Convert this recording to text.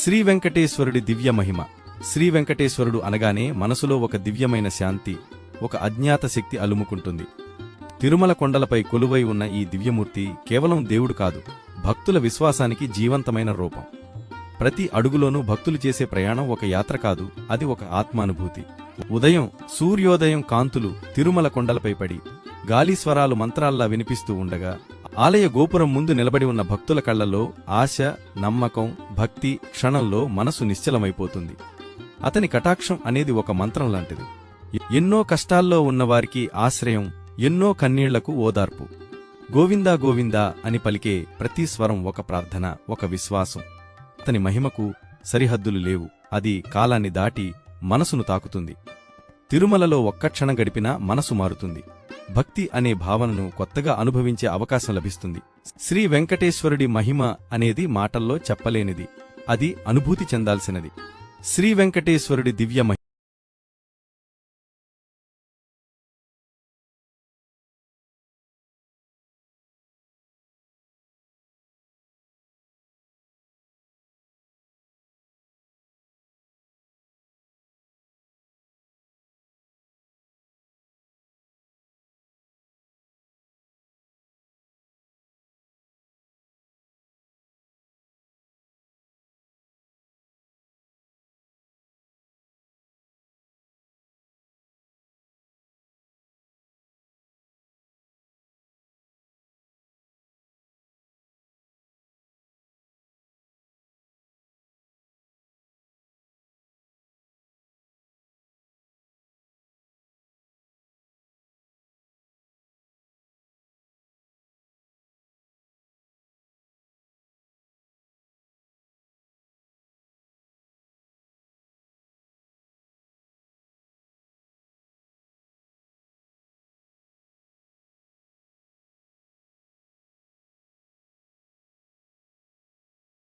శ్రీ వెంకటేశ్వరుడి దివ్య మహిమ. శ్రీ వెంకటేశ్వరుడు అనగానే మనసులో ఒక దివ్యమైన శాంతి, ఒక అజ్ఞాత శక్తి అలుముకుంటుంది. తిరుమల కొండలపై కొలువై ఉన్న ఈ దివ్యమూర్తి కేవలం దేవుడు కాదు, భక్తుల విశ్వాసానికి జీవంతమైన రూపం. ప్రతి అడుగులోనూ భక్తులు చేసే ప్రయాణం ఒక యాత్ర కాదు, అది ఒక ఆత్మానుభూతి. ఉదయం సూర్యోదయం కాంతులు తిరుమల కొండలపై పడి గాలీస్వరాలు మంత్రాల్లా వినిపిస్తూ ఉండగా ఆలయ గోపురం ముందు నిలబడి ఉన్న భక్తుల కళ్లలో ఆశ, నమ్మకం, భక్తి క్షణంలో మనసు నిశ్చలమైపోతుంది. అతని కటాక్షం అనేది ఒక మంత్రం లాంటిది. ఎన్నో కష్టాల్లో ఉన్నవారికి ఆశ్రయం, ఎన్నో కన్నీళ్లకు ఓదార్పు. గోవిందా గోవిందా అని పలికే ప్రతి స్వరం ఒక ప్రార్థన, ఒక విశ్వాసం. అతని మహిమకు సరిహద్దులు లేవు, అది కాలాన్ని దాటి మనసును తాకుతుంది. తిరుమలలో ఒక్క క్షణం గడిపినా మనసు మారుతుంది. భక్తి అనే భావనను కొత్తగా అనుభవించే అవకాశం లభిస్తుంది. శ్రీ వెంకటేశ్వరుడి మహిమ అనేది మాటల్లో చెప్పలేనిది, అది అనుభూతి చెందాల్సినది. శ్రీ వెంకటేశ్వరుడి దివ్య మహిమ.